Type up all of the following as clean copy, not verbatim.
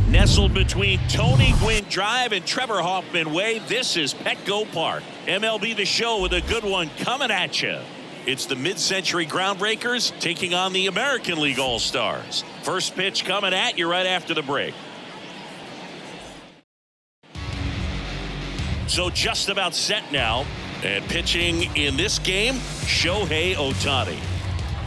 Nestled between Tony Gwynn Drive and Trevor Hoffman Way, this is Petco Park. MLB The Show with a good one coming at you. It's the mid-century groundbreakers taking on the American League All-Stars. First pitch coming at you right after the break. So just about set now. And pitching in this game, Shohei Ohtani.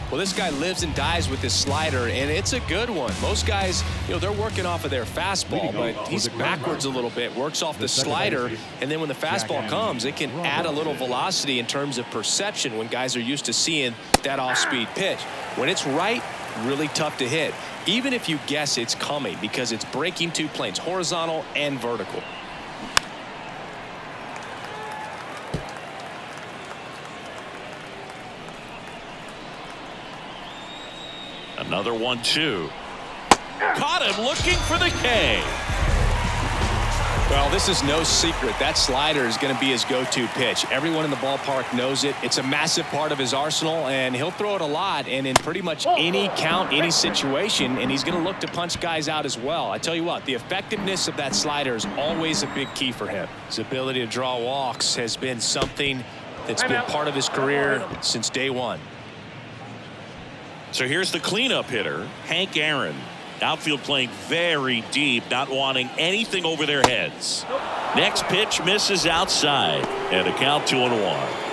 Well, this guy lives and dies with his slider, and it's a good one. Most guys, they're working off of their fastball, but he's backwards a little bit, works off the slider, and then when the fastball comes, it can add a little velocity in terms of perception when guys are used to seeing that off-speed pitch. When it's right, really tough to hit, even if you guess it's coming, because it's breaking two planes, horizontal and vertical. Another 1-2. Caught him looking for the K. Well, this is no secret. That slider is going to be his go-to pitch. Everyone in the ballpark knows it. It's a massive part of his arsenal, and he'll throw it a lot and in pretty much any count, any situation, and he's going to look to punch guys out as well. I tell you what, the effectiveness of that slider is always a big key for him. His ability to draw walks has been something that's been part of his career since day one. So here's the cleanup hitter, Hank Aaron. Outfield playing very deep, not wanting anything over their heads. Next pitch misses outside, and a count 2-1.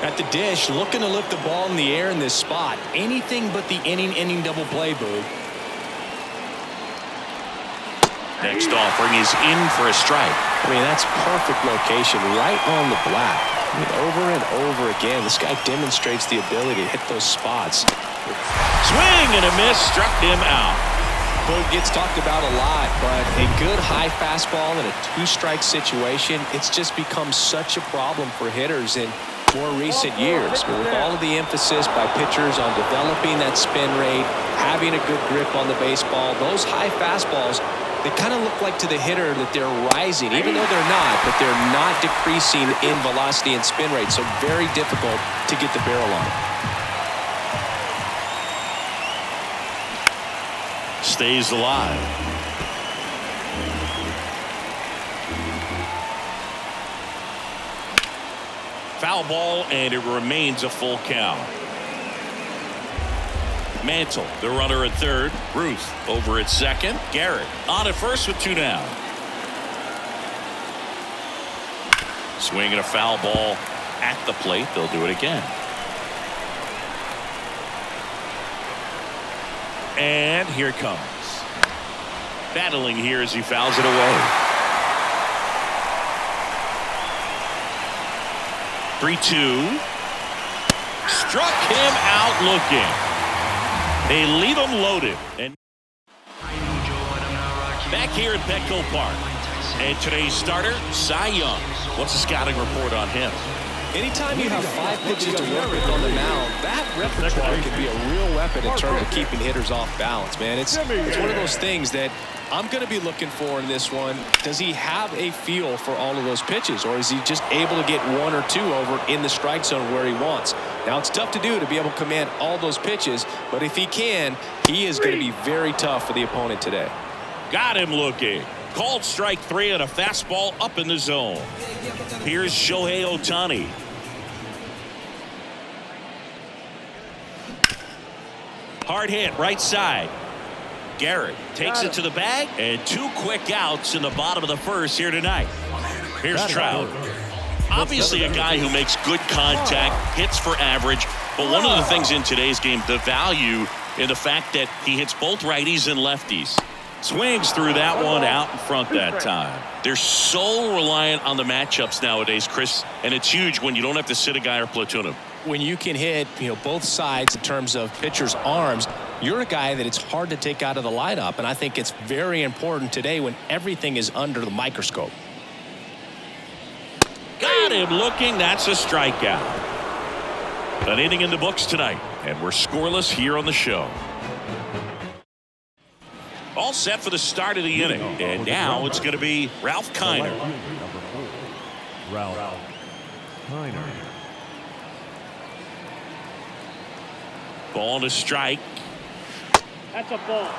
At the dish, looking to lift the ball in the air in this spot. Anything but the inning double play, Boog. Next offering is in for a strike. I mean, that's perfect location, right on the black. I mean, over and over again, this guy demonstrates the ability to hit those spots. Swing and a miss, struck him out. Boog gets talked about a lot, but a good high fastball in a two-strike situation, it's just become such a problem for hitters in more recent years. But with all of the emphasis by pitchers on developing that spin rate, having a good grip on the baseball, those high fastballs, they kind of look like to the hitter that they're rising, even though they're not, but they're not decreasing in velocity and spin rate, so very difficult to get the barrel on. Stays alive. Foul ball, and it remains a full count. Mantle, the runner at third. Ruth over at second. Garrett on at first with two down. Swinging a foul ball at the plate. They'll do it again. And here it comes. Battling here as he fouls it away. 3-2. Struck him out looking. They leave him loaded. And back here at Petco Park. And today's starter, Cy Young. What's the scouting report on him? Anytime you have 5 pitches to work with on the mound, that repertoire can be a real weapon in terms of keeping hitters off balance, man. It's one of those things that I'm going to be looking for in this one. Does he have a feel for all of those pitches, or is he just able to get 1 or 2 over in the strike zone where he wants? Now, it's tough to do to be able to command all those pitches, but if he can, he is going to be very tough for the opponent today. Got him looking. Called strike 3 and a fastball up in the zone. Here's Shohei Ohtani. Hard hit right side. Garrett takes it to the bag, and 2 quick outs in the bottom of the first here tonight. Here's Trout. Obviously a guy who makes good contact, hits for average, but one of the things in today's game, the value in the fact that he hits both righties and lefties. Swings through that one out in front that time. They're so reliant on the matchups nowadays, Chris, and it's huge when you don't have to sit a guy or platoon him. When you can hit, both sides in terms of pitchers' arms, you're a guy that it's hard to take out of the lineup, and I think it's very important today when everything is under the microscope. Got him looking. That's a strikeout. An inning in the books tonight, and we're scoreless here on the show. All set for the start of the inning, and now it's going to be Ralph Kiner. Ralph Kiner. Ball to strike. That's a ball.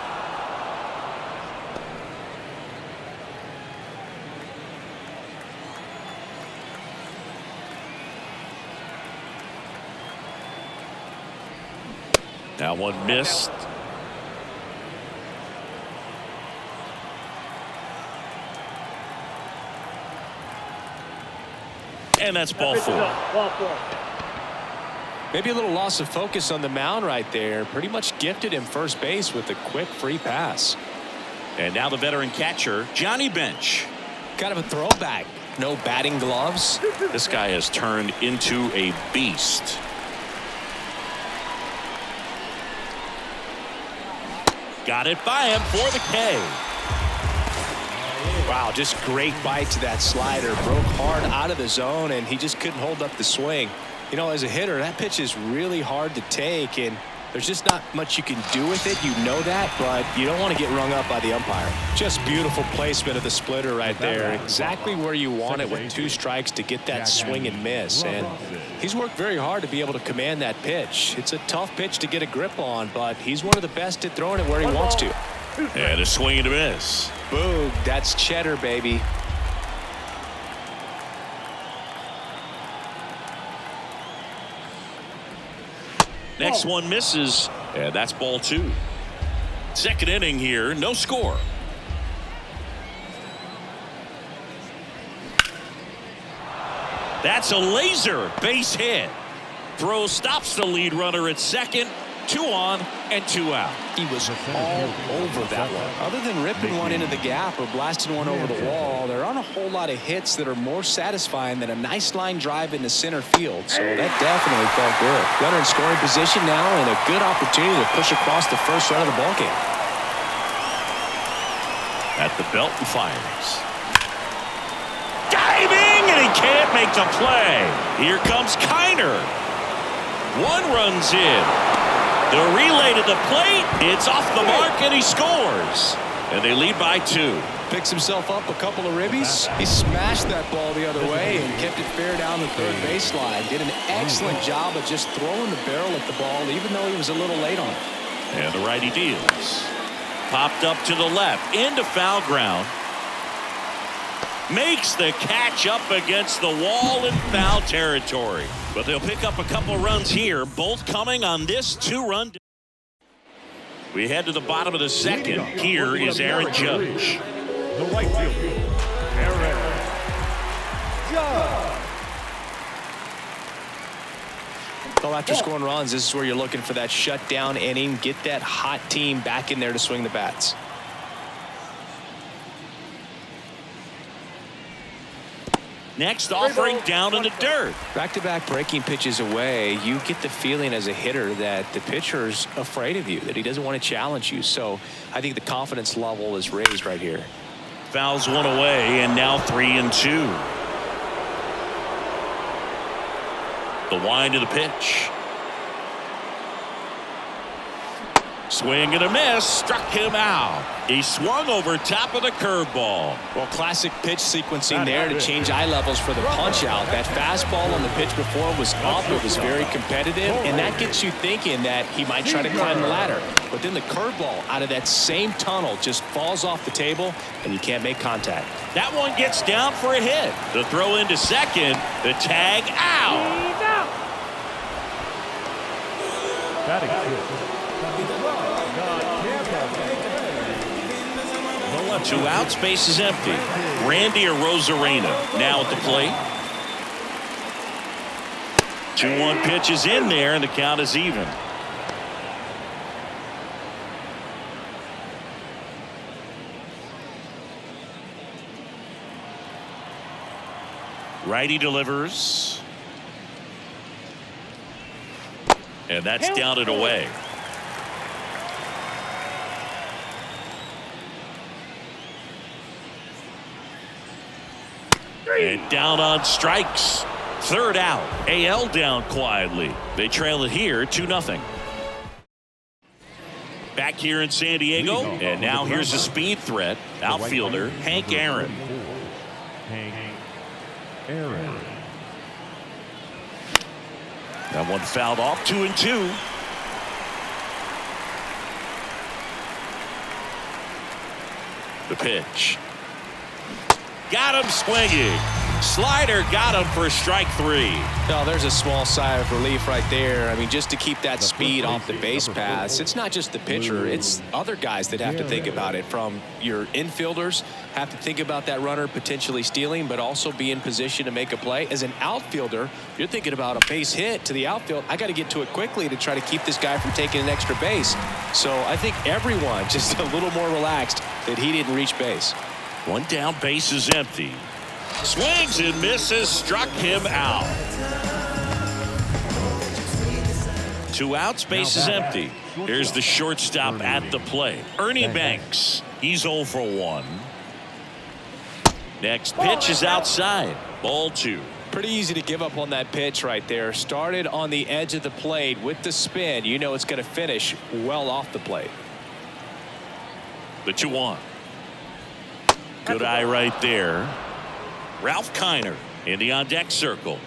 That one missed. And that's ball 4. Maybe a little loss of focus on the mound right there. Pretty much gifted him first base with a quick free pass. And now the veteran catcher, Johnny Bench. Kind of a throwback. No batting gloves. This guy has turned into a beast. Got it by him for the K. Wow, just great bite to that slider. Broke hard out of the zone, and he just couldn't hold up the swing. You know, as a hitter, that pitch is really hard to take, and there's just not much you can do with it. You know that, but you don't want to get rung up by the umpire. Just beautiful placement of the splitter right there. Exactly where you want it with 2 strikes to get that swing and miss. And he's worked very hard to be able to command that pitch. It's a tough pitch to get a grip on, but he's one of the best at throwing it where he wants to. And a swing and a miss. Boom, that's cheddar, baby. Next one misses, and that's ball 2. Second inning here, no score. That's a laser base hit. Throw stops the lead runner at second. 2 on and 2 out. He was all over that one. Other than ripping one into the gap or blasting one over the wall, there aren't a whole lot of hits that are more satisfying than a nice line drive into center field. So that definitely felt good. Runner in scoring position now and a good opportunity to push across the first run of the ballgame. At the belt and fires. Diving, and he can't make the play. Here comes Kiner. 1 runs in. The relay to the plate. It's off the mark, and he scores. And they lead by 2. Picks himself up a couple of ribbies. He smashed that ball the other way and kept it fair down the third baseline. Did an excellent job of just throwing the barrel at the ball, even though he was a little late on it. And the righty deals. Popped up to the left, into foul ground. Makes the catch up against the wall in foul territory. But they'll pick up a couple runs here, both coming on this 2-run. We head to the bottom of the second. Here is Aaron Judge. The right fielder, Aaron Judge. Well, after scoring runs, this is where you're looking for that shutdown inning. Get that hot team back in there to swing the bats. Next offering down in the dirt. Back-to-back breaking pitches away, you get the feeling as a hitter that the pitcher's afraid of you, that he doesn't want to challenge you. So I think the confidence level is raised right here. Fouls one away, and now 3-2. The wind of the pitch. Swing and a miss, struck him out. He swung over top of the curveball. Well, classic pitch sequencing there to change eye levels for the punch out. That fastball on the pitch before was up. It was very competitive, and that gets you thinking that he might try to climb the ladder. But then the curveball out of that same tunnel just falls off the table, and you can't make contact. That one gets down for a hit. The throw into second. The tag out. Batting fifth. 2 outs, base is empty. Randy Arozarena now at the plate. 2-1 pitch is in there, and the count is even. Righty delivers. And that's down and away. And down on strikes. Third out. AL down quietly. They trail it here 2-0. Back here in San Diego. And now here's a speed threat. Outfielder Hank Aaron. Hank Aaron. That one fouled off. 2-2. The pitch. Got him swinging. Slider got him for strike 3. No, there's a small sigh of relief right there. I mean, just to keep that speed off the base pass, it's not just the pitcher, it's other guys that have to think about it. From your infielders have to think about that runner potentially stealing, but also be in position to make a play. As an outfielder, you're thinking about a base hit to the outfield. I got to get to it quickly to try to keep this guy from taking an extra base. So I think everyone just a little more relaxed that he didn't reach base. One down, base is empty. Swings and misses, struck him out. 2 outs, base is empty. Here's the shortstop at the plate, Ernie Banks. He's 0 for 1. Next pitch is outside. Ball 2. Pretty easy to give up on that pitch right there. Started on the edge of the plate with the spin. You know it's going to finish well off the plate. The 2-1. Good eye right there. Ralph Kiner in the on-deck circle.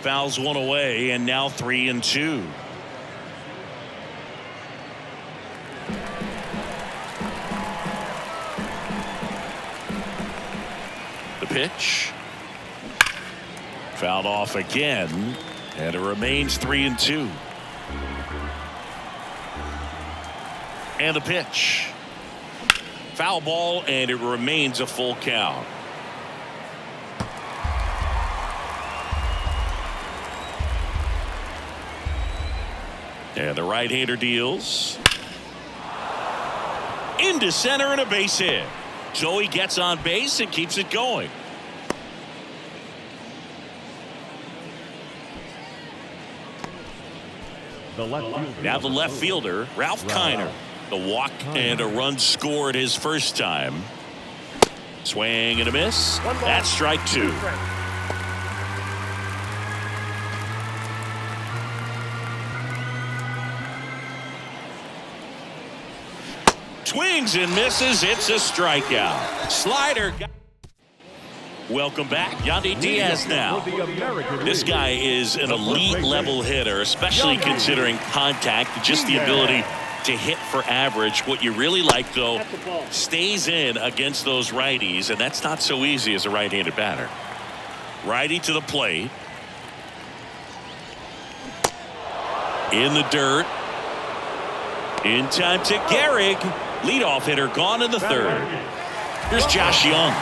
Fouls one away, and now 3-2. The pitch. Fouled off again, and it remains 3-2. And the pitch. Foul ball, and it remains a full count. And the right-hander deals. Into center and a base hit. So he gets on base and keeps it going. Now the left fielder, Ralph Kiner. The walk and a run scored his first time. Swing and a miss. That's strike 2. Swings and misses. It's a strikeout. Slider. Welcome back. Yandy Diaz now. This guy is an elite level hitter, especially considering contact, just the ability to hit for average. What you really like, though, stays in against those righties, and that's not so easy as a right-handed batter. Righty to the plate. In the dirt. In time to Gehrig. Leadoff hitter gone in the 3rd. Here's Josh Young.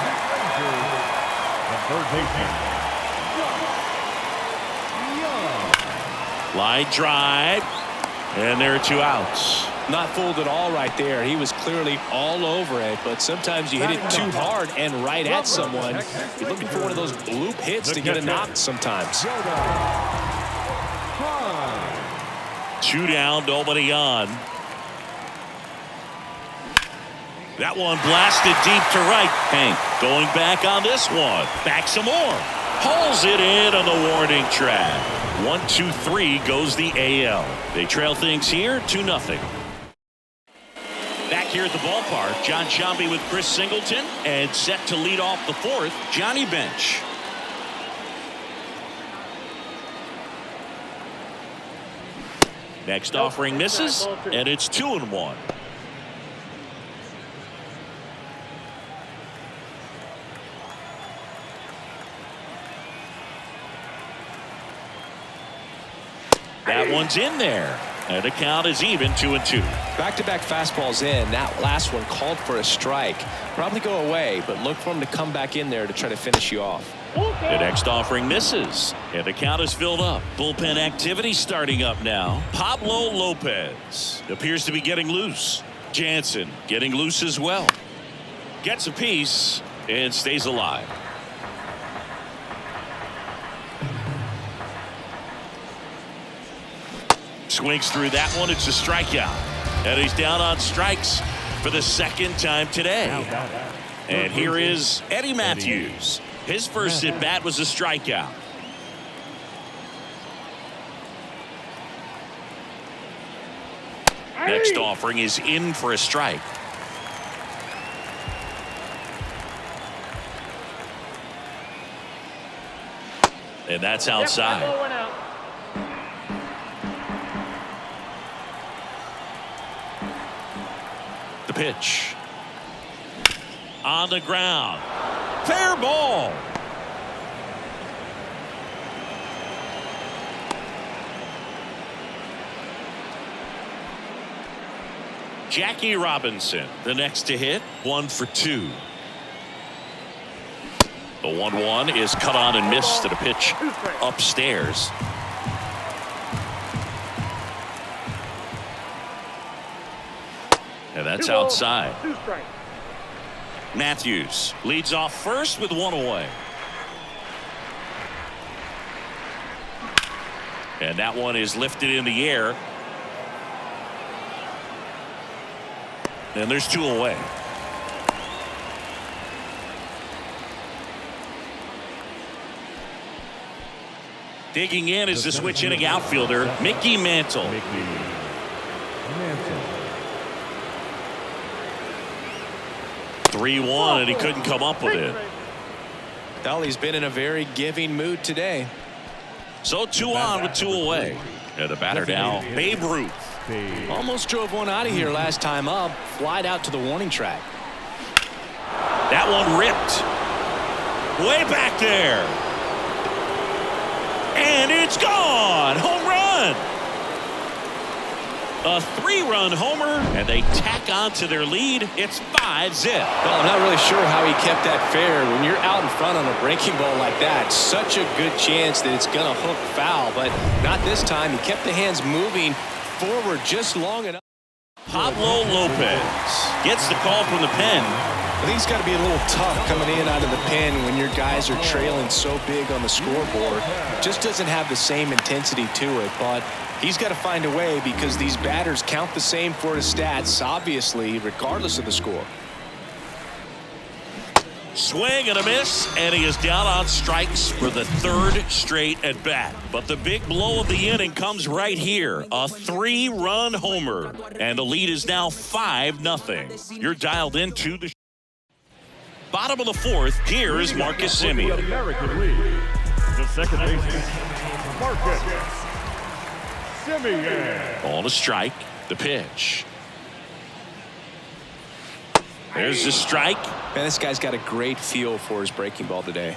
Line drive, and there are 2 outs. Not fooled at all right there. He was clearly all over it, but sometimes you hit it too hard and right at someone. You're looking for one of those bloop hits to get a knock sometimes. 2 down, nobody on. That one blasted deep to right. Hank going back on this one. Back some more. Hauls it in on the warning track. 1-2-3 goes the AL. They trail things here 2-0. Back here at the ballpark, John Sciambi with Chris Singleton, and set to lead off the 4th, Johnny Bench. Next offering misses, and it's 2-1. That one's in there. And the count is even 2-2. Back-to-back fastballs in. That last one called for a strike. Probably go away, but look for him to come back in there to try to finish you off. The next offering misses. And the count is filled up. Bullpen activity starting up now. Pablo Lopez appears to be getting loose. Jansen getting loose as well. Gets a piece and stays alive. Swings through that one. It's a strikeout. And he's down on strikes for the 2nd time today. And here is Eddie Matthews. His first at bat was a strikeout. Next offering is in for a strike. And that's outside. pitch. On the ground. Fair ball. Jackie Robinson, the next to hit, 1 for 2. The 1-1 is cut on and missed at a pitch upstairs. And that's outside. Matthews leads off first with 1 away. And that one is lifted in the air. And there's 2 away. Digging in is the switch inning outfielder, Mickey Mantle. 3-1, and he couldn't come up with it. Well, he's been in a very giving mood today. So 2 on with 2 away. And the batter now, Babe Ruth. Almost drove one out of here last time up. Flied out to the warning track. That one ripped. Way back there. And it's gone. Home run. A 3-run homer, and they tack on to their lead. It's 5-zip. Well, I'm not really sure how he kept that fair. When you're out in front on a breaking ball like that, such a good chance that it's going to hook foul, but not this time. He kept the hands moving forward just long enough. Pablo Lopez gets the call from the pen. I think it's got to be a little tough coming in out of the pen when your guys are trailing so big on the scoreboard. Just doesn't have the same intensity to it, but he's got to find a way because these batters count the same for his stats, obviously, regardless of the score. Swing and a miss, and he is down on strikes for the 3rd straight at bat. But the big blow of the inning comes right here. A 3-run homer, and the lead is now 5-0. You're dialed into the bottom of the 4th. Here is Marcus Semien. American League, the second baseman, Marcus Semien. On a strike, the pitch. There's the strike. Man, this guy's got a great feel for his breaking ball today.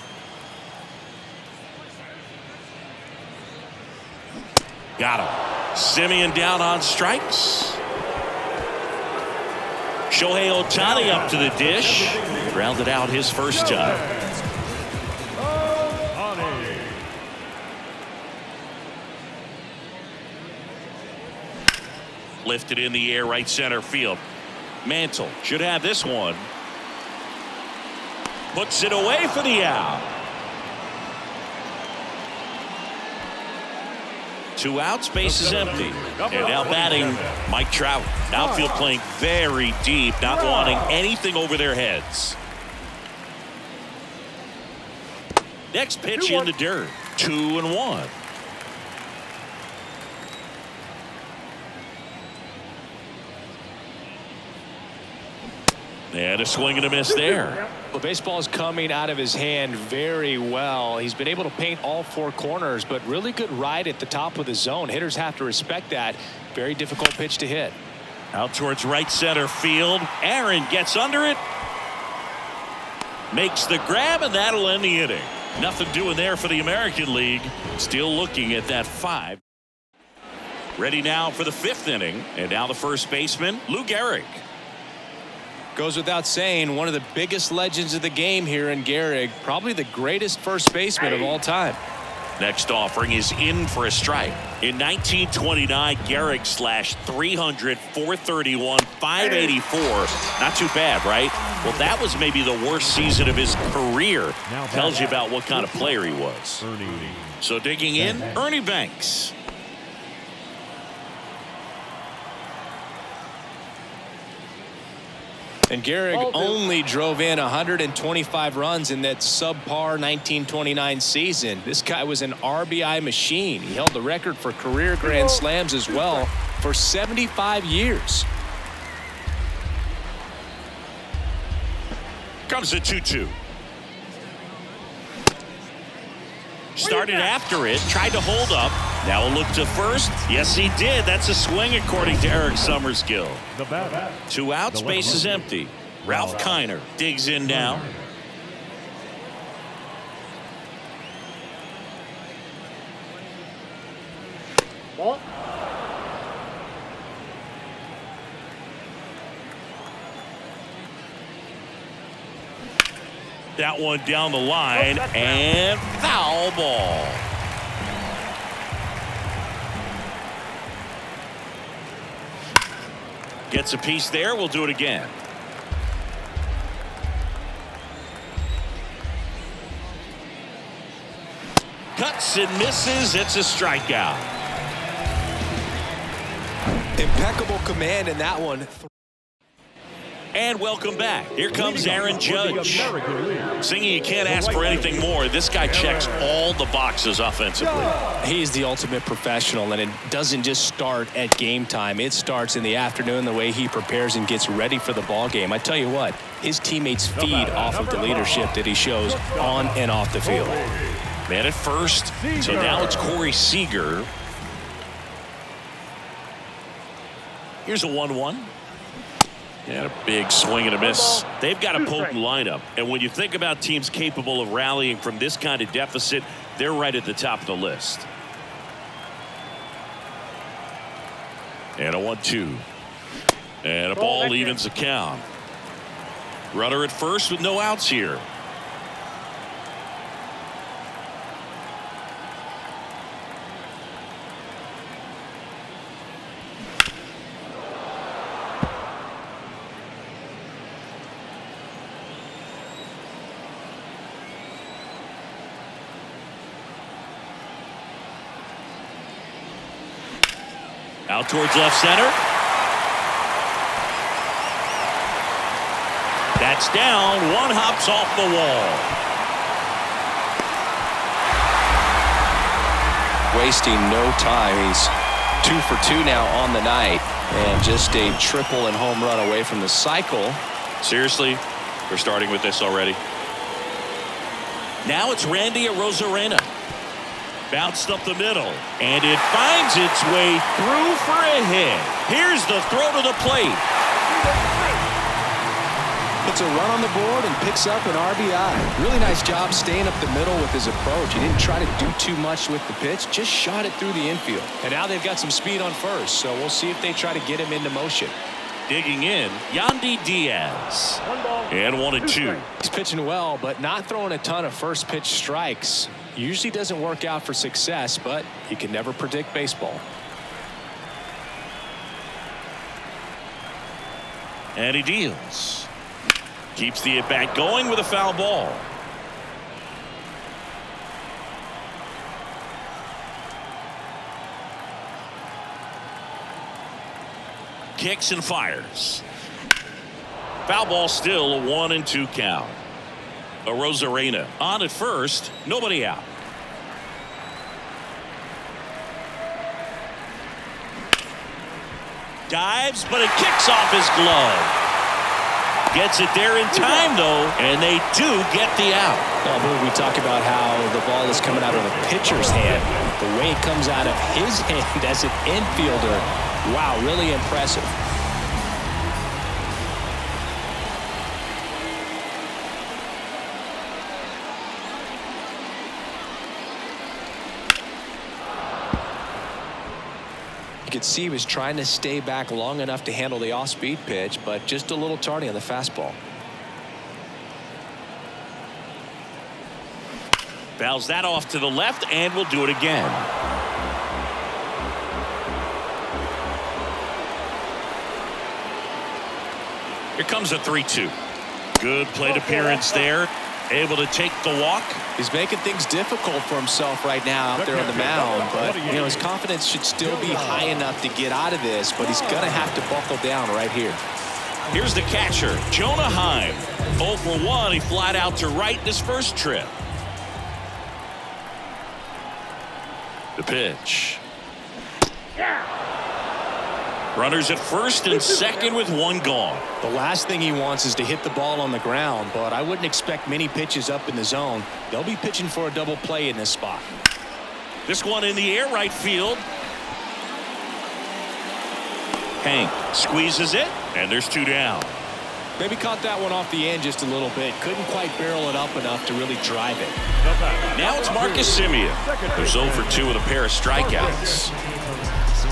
Got him. Semien down on strikes. Shohei Ohtani up to the dish. Grounded out his first time. Lifted in the air, right center field. Mantle should have this one. Puts it away for the out. 2 outs, base is empty. And now batting Mike Trout. Outfield playing very deep, not wanting anything over their heads. Next pitch in the dirt. 2-1. And a swing and a miss there. Well, baseball is coming out of his hand very well. He's been able to paint all 4 corners, but really good ride at the top of the zone. Hitters have to respect that. Very difficult pitch to hit. Out towards right center field. Aaron gets under it. Makes the grab, and that'll end the inning. Nothing doing there for the American League. Still looking at that 5. Ready now for the 5th inning. And now the first baseman, Lou Gehrig. Goes without saying, one of the biggest legends of the game here in Gehrig. Probably the greatest first baseman of all time. Next offering is in for a strike. In 1929, Gehrig slashed 300, 431, 584. Not too bad, right? Well, that was maybe the worst season of his career. Tells you about what kind of player he was. So digging in, Ernie Banks. And Gehrig only drove in 125 runs in that subpar 1929 season. This guy was an RBI machine. He held the record for career grand slams as well for 75 years. Comes the 2-2. Started after it, tried to hold up, Now a look to first. Yes, he did. That's a swing according to Eric Summerskill. 2 outs, base is empty. Ralph Kiner digs in now. That one down the line and foul ball. Gets a piece there. We'll do it again. Cuts and misses. It's a strikeout. Impeccable command in that one. And welcome back. Here comes Aaron Judge. Singing, you can't ask for anything more. This guy checks all the boxes offensively. He's the ultimate professional, and it doesn't just start at game time. It starts in the afternoon, the way he prepares and gets ready for the ball game. I tell you what, his teammates feed off of the leadership that he shows on and off the field. Man at first. So now it's Corey Seager. Here's a 1-1. And a big swing and a miss. They've got a potent lineup. And when you think about teams capable of rallying from this kind of deficit, they're right at the top of the list. And a 1-2. And a ball evens the count. Runner at first with no outs here. Out towards left center. That's down. One hops off the wall. Wasting no time. He's 2 for 2 now on the night, and just a triple and home run away from the cycle. Seriously, we're starting with this already. Now it's Randy Arozarena. Bounced up the middle, and it finds its way through for a hit. Here's the throw to the plate. Puts a run on the board and picks up an RBI. Really nice job staying up the middle with his approach. He didn't try to do too much with the pitch, just shot it through the infield. And now they've got some speed on first, so we'll see if they try to get him into motion. Digging in, Yandy Diaz. And 1-2. He's pitching well, but not throwing a ton of first pitch strikes. Usually doesn't work out for success, but you can never predict baseball. And he deals. Keeps the at-bat going with a foul ball. Kicks and fires. Foul ball, still a 1-2 count. Arozarena on at first, nobody out. Dives, but it kicks off his glove. Gets it there in time, though, and they do get the out. Well, we talk about how the ball is coming out of the pitcher's hand. The way it comes out of his hand as an infielder, wow, really impressive. You could see he was trying to stay back long enough to handle the off-speed pitch, but just a little tardy on the fastball. Fouls that off to the left, and we'll do it again. Here comes a 3-2. Good plate appearance there. Able to take the walk. He's making things difficult for himself right now out there on the mound, but you know, his confidence should still be high enough to get out of this, but he's going to have to buckle down right here. Here's the catcher, Jonah Heim. 0 for 1. He flied out to right in his first trip. The pitch. Runners at first and second with one gone. The last thing he wants is to hit the ball on the ground, but I wouldn't expect many pitches up in the zone. They'll be pitching for a double play in this spot. This one in the air, right field. Hank squeezes it, and there's 2 down. Maybe caught that one off the end just a little bit. Couldn't quite barrel it up enough to really drive it. Now it's Marcus Semien, who's 0 for 2 with a pair of strikeouts.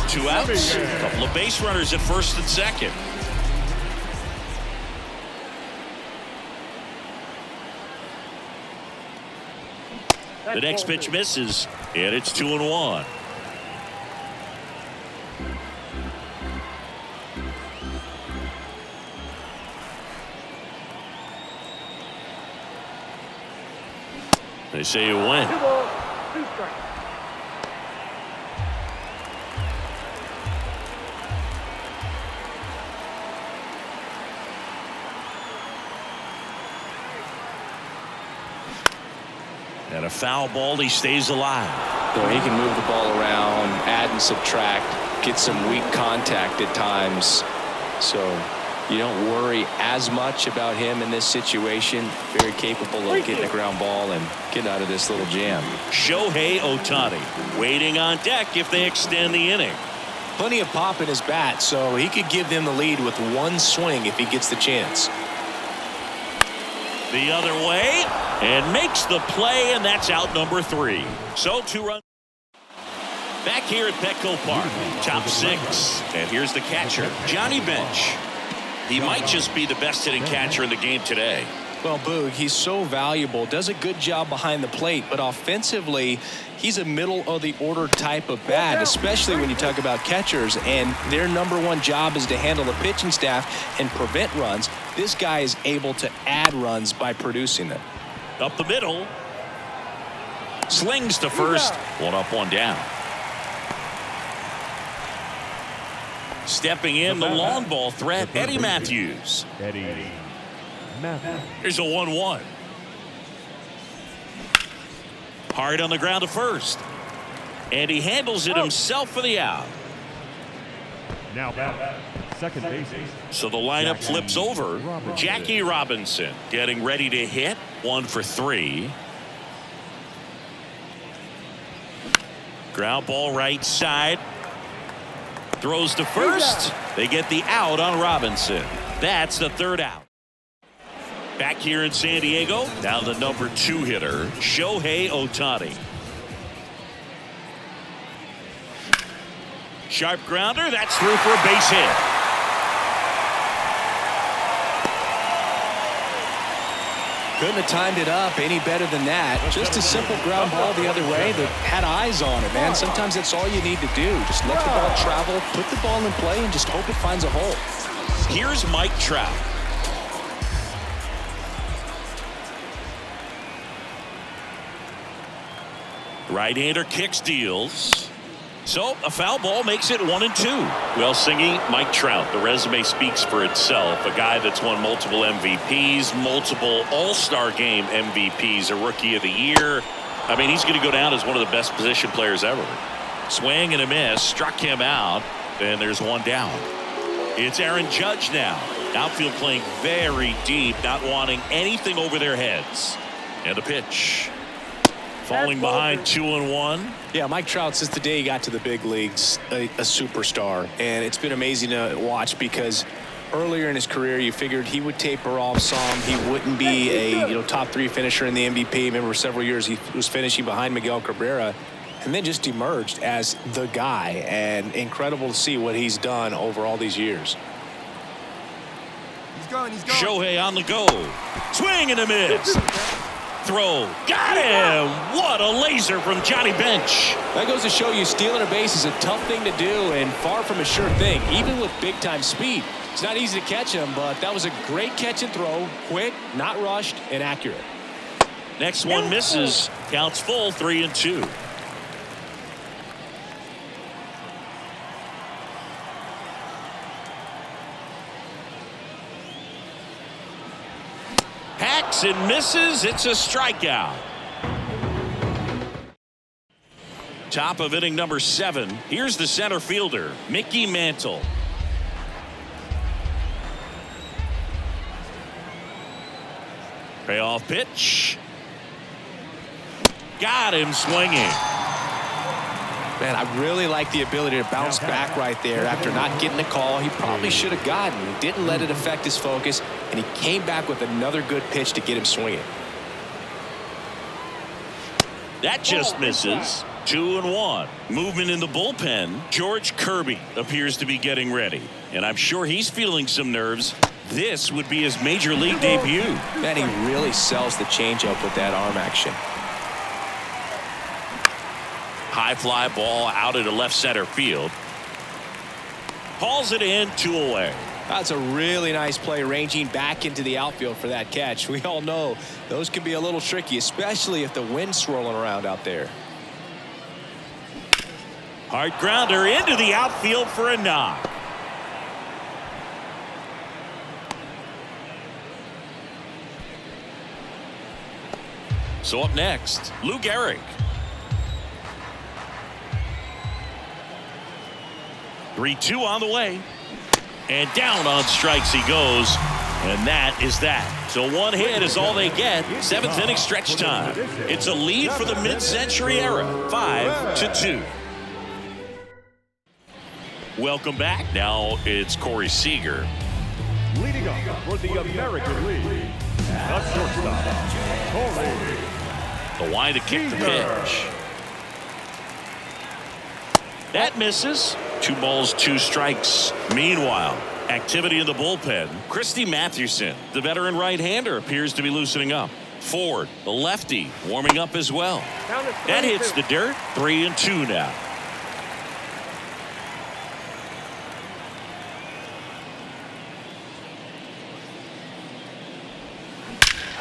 2 outs, a couple of base runners at first and second. The next pitch misses, and it's 2-1. They say you win. And a foul ball, he stays alive. So he can move the ball around, add and subtract, get some weak contact at times. So you don't worry as much about him in this situation. Very capable of getting a ground ball and getting out of this little jam. Shohei Ohtani waiting on deck if they extend the inning. Plenty of pop in his bat, so he could give them the lead with one swing if he gets the chance. The other way, and makes the play, and that's out number 3. So 2 runs. Back here at Petco Park, top 6. And here's the catcher, Johnny Bench. He might just be the best hitting catcher in the game today. Well, Boog, he's so valuable, does a good job behind the plate, but offensively, he's a middle-of-the-order type of bat, especially when you talk about catchers, and their #1 job is to handle the pitching staff and prevent runs. This guy is able to add runs by producing them. Up the middle. Slings to first. 1 up, 1 down. Stepping in, the long ball threat, Eddie Matthews. Here's a 1-1. Hard on the ground to first. And he handles it himself for the out. Now back, second base. So the lineup flips over. Jackie Robinson getting ready to hit. 1 for 3. Ground ball right side. Throws to first. They get the out on Robinson. That's the 3rd out. Back here in San Diego, now the number 2 hitter, Shohei Ohtani. Sharp grounder, that's through for a base hit. Couldn't have timed it up any better than that. Just a simple ground ball the other way that had eyes on it, man. Sometimes that's all you need to do. Just let the ball travel, put the ball in play, and just hope it finds a hole. Here's Mike Trout. Right-hander kicks, deals. So a foul ball makes it 1-2. Well, Singy, Mike Trout, the resume speaks for itself. A guy that's won multiple MVPs, multiple All-Star Game MVPs, a Rookie of the Year. I mean, he's going to go down as one of the best position players ever. Swing and a miss, struck him out, and there's 1 down. It's Aaron Judge now. Outfield playing very deep, not wanting anything over their heads. And the pitch. Falling behind 2-1. Yeah, Mike Trout, since the day he got to the big leagues, a superstar. And it's been amazing to watch because earlier in his career, you figured he would taper off some. He wouldn't be a top 3 finisher in the MVP. Remember, several years he was finishing behind Miguel Cabrera. And then just emerged as the guy. And incredible to see what he's done over all these years. He's going. Shohei on the go. Swing and a miss. Throw. Got him. What a laser from Johnny Bench. That goes to show you stealing a base is a tough thing to do and far from a sure thing, even with big-time speed. It's not easy to catch him, but that was a great catch and throw. Quick, not rushed, and accurate. Next one misses. Counts full, 3-2. Hacks and misses. It's a strikeout. Top of inning number 7. Here's the center fielder, Mickey Mantle. Payoff pitch. Got him swinging. Man, I really like the ability to bounce back right there after not getting the call he probably should have gotten. He didn't let it affect his focus, and he came back with another good pitch to get him swinging. That just misses. 2-1. Movement in the bullpen. George Kirby appears to be getting ready, and I'm sure he's feeling some nerves. This would be his major league debut. Man, he really sells the changeup with that arm action. High fly ball out into left center field. Hauls it in, 2 away. That's a really nice play, ranging back into the outfield for that catch. We all know those can be a little tricky, especially if the wind's swirling around out there. Hard grounder into the outfield for a knock. So up next, Lou Gehrig. 3-2 on the way. And down on strikes he goes. And that is that. So 1 hit is all they get. 7th inning stretch time. It's a lead for the mid-century era. 5-2. Welcome back. Now it's Corey Seager. Leading up for the American League, the shortstop, Corey. The wind to kick the pitch. That misses. 2 balls, 2 strikes. Meanwhile, activity in the bullpen. Christy Mathewson, the veteran right-hander, appears to be loosening up. Ford, the lefty, warming up as well. That hits the dirt. 3-2 now.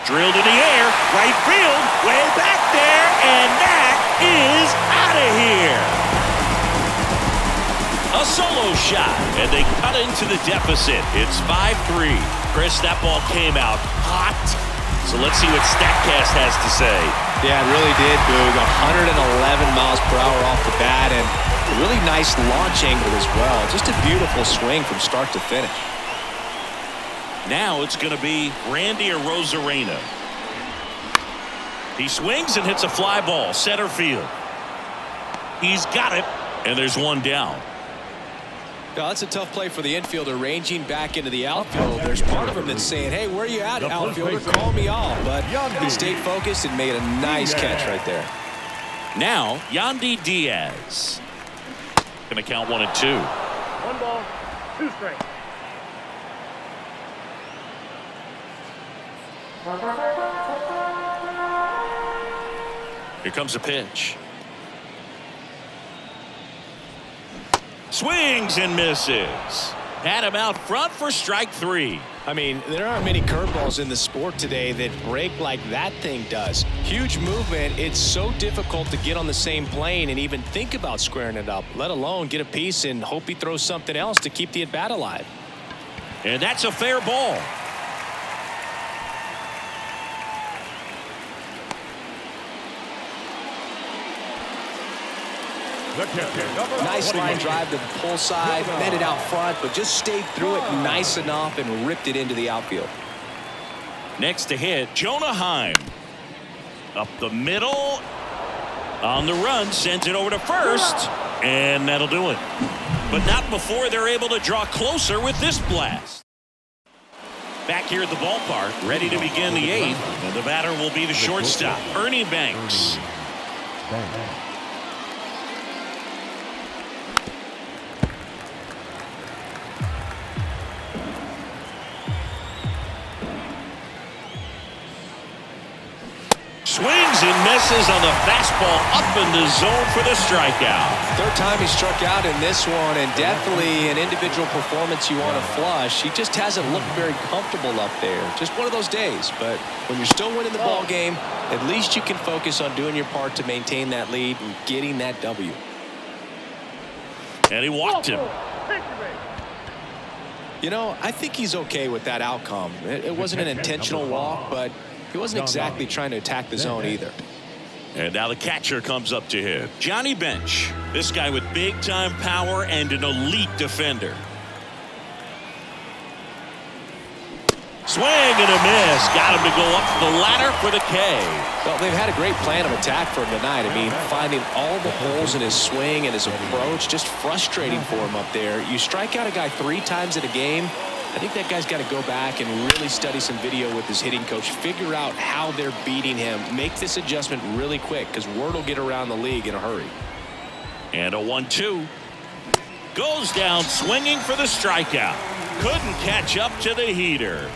Drilled in the air, right field, way back there, and that is out of here. A solo shot, and they cut into the deficit. It's 5-3. Chris, that ball came out hot. So let's see what StatCast has to say. Yeah, it really did, Boog. 111 miles per hour off the bat, and a really nice launch angle as well. Just a beautiful swing from start to finish. Now it's going to be Randy Arozarena. He swings and hits a fly ball, center field. He's got it, and there's 1 down. Yeah, that's a tough play for the infielder, ranging back into the outfield. There's part of him that's saying, hey, where are you at, outfielder? Call me off. But he stayed focused and made a nice catch right there. Now, Yandy Diaz. Going to count 1 and 2. 1 ball, 2 strikes. Here comes a pitch. Swings and misses. Had him out front for strike 3. I mean, there aren't many curveballs in the sport today that break like that thing does. Huge movement. It's so difficult to get on the same plane and even think about squaring it up, let alone get a piece and hope he throws something else to keep the at-bat alive. And that's a fair ball. Nice line drive to the pull side, met it out front, but just stayed through it nice enough and ripped it into the outfield. Next to hit, Jonah Heim. Up the middle. On the run, sends it over to first. And that'll do it. But not before they're able to draw closer with this blast. Back here at the ballpark, ready to begin the 8th. And the batter will be the shortstop, Ernie Banks. Swings and misses on the fastball up in the zone for the strikeout. 3rd time he struck out in this one, and definitely an individual performance you want to flush. He just hasn't looked very comfortable up there. Just one of those days. But when you're still winning the ball game, at least you can focus on doing your part to maintain that lead and getting that W. And he walked him. You know, I think he's okay with that outcome. It wasn't an intentional walk, but he wasn't exactly trying to attack the zone either. And now the catcher comes up to him. Johnny Bench. This guy with big-time power and an elite defender. Swing and a miss. Got him to go up the ladder for the K. Well, they've had a great plan of attack for him tonight. I mean, finding all the holes in his swing and his approach, just frustrating for him up there. You strike out a guy 3 times in a game, I think that guy's got to go back and really study some video with his hitting coach, figure out how they're beating him, make this adjustment really quick, because word will get around the league in a hurry. And a 1-2. Goes down swinging for the strikeout. Couldn't catch up to the heater.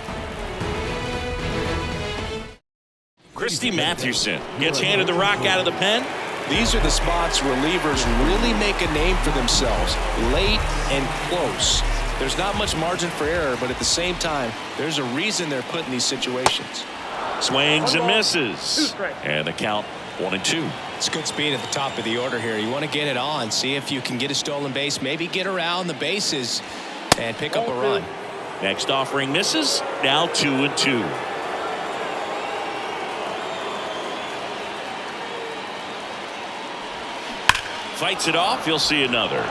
Christy Mathewson gets handed the rock out of the pen. These are the spots relievers really make a name for themselves, late and close. There's not much margin for error, but at the same time, there's a reason they're put in these situations. Swings and misses. And the count 1-2. It's good speed at the top of the order here. You want to get it on, see if you can get a stolen base, maybe get around the bases and pick up a run. Next offering misses. Now 2-2. Fights it off. You'll see another.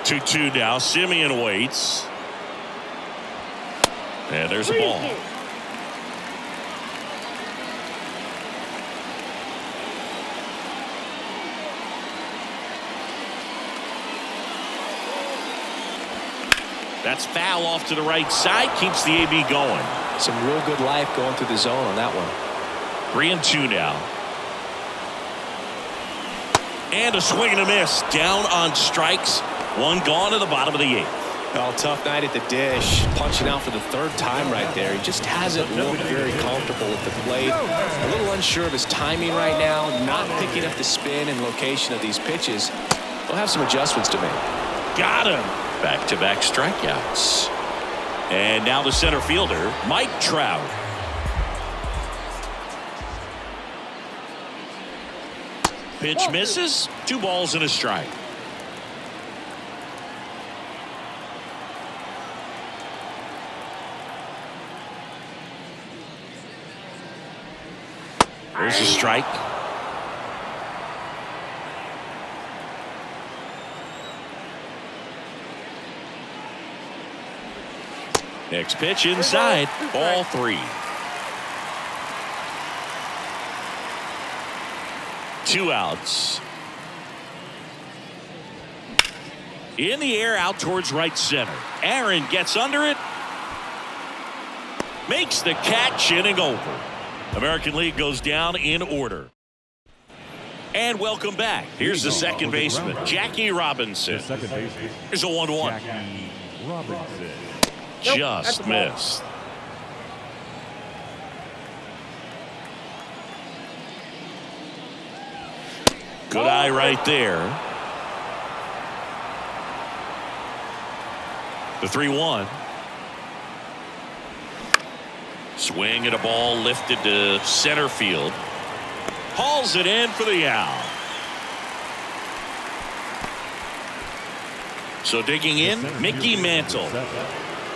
2-2 now. Simeon waits. And there's a ball. That's foul off to the right side. Keeps the AB going. Some real good life going through the zone on that one. 3-2 now. And a swing and a miss. Down on strikes. One gone to the bottom of the 8th. Well, tough night at the dish. Punching out for the 3rd time right there. He just hasn't looked very comfortable at the plate. A little unsure of his timing right now. Not picking up the spin and location of these pitches. He'll have some adjustments to make. Got him. Back-to-back strikeouts. And now the center fielder, Mike Trout. Pitch misses. 2 balls and a strike. There's a strike. Next pitch inside. Ball 3. 2 outs. In the air out towards right center. Aaron gets under it. Makes the catch, inning over. American League goes down in order. And welcome back. Here's the second baseman, Jackie Robinson. Here's a 1-1. Just missed. Good eye right there. The 3-1. Swing at a ball lifted to center field. Hauls it in for the out. So digging in, Mickey Mantle.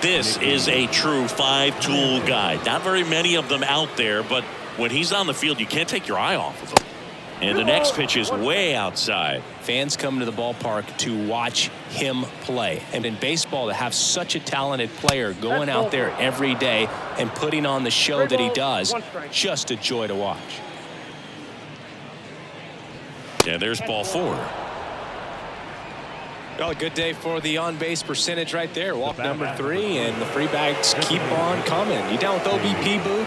This is a true 5-tool guy. Not very many of them out there, but when he's on the field, you can't take your eye off of him. And the next pitch is way outside. Fans come to the ballpark to watch him play. And in baseball, to have such a talented player going out there every day and putting on the show that he does, just a joy to watch. And there's ball 4. Well, a good day for the on-base percentage right there. Walk number 3, and the free bags keep on coming. You down with OBP, Boo?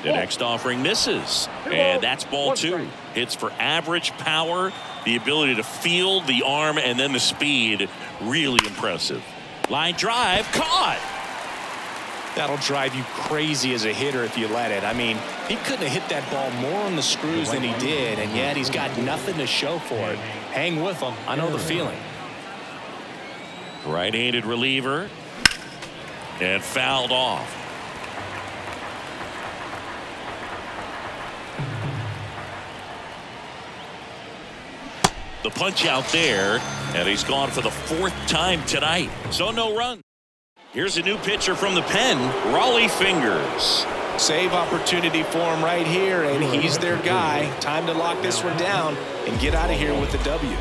The next offering misses. And that's ball 2. Hits for average power, the ability to field the arm, and then the speed. Really impressive. Line drive, caught. That'll drive you crazy as a hitter if you let it. I mean, he couldn't have hit that ball more on the screws than he did, and yet he's got nothing to show for it. Hang with him. I know the feeling. Right-handed reliever. And fouled off. The punch out there, and he's gone for the 4th time tonight. So no run. Here's a new pitcher from the pen, Raleigh Fingers. Save opportunity for him right here, and he's their guy. Time to lock this one down and get out of here with the W.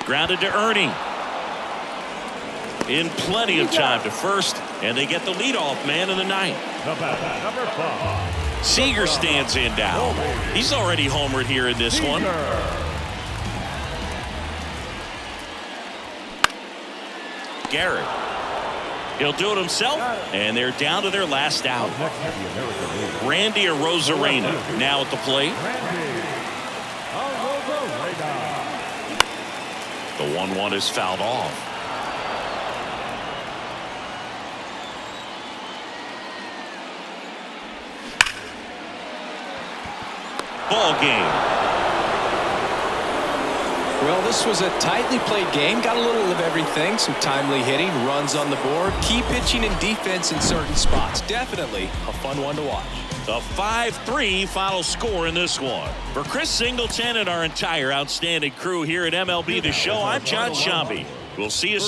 Grounded to Ernie. In plenty of time to first, and they get the leadoff man in the ninth. Number 5. Seager stands in now. He's already homered here in this one. Garrett. He'll do it himself, and they're down to their last out. Randy Arozarena now at the plate. The 1-1 is fouled off. Ball game. Well, this was a tightly played game. Got a little of everything. Some timely hitting, runs on the board, key pitching and defense in certain spots. Definitely a fun one to watch. The 5-3 final score in this one. For Chris Singleton and our entire outstanding crew here at MLB The Show, I'm John Shambi. We'll see you soon.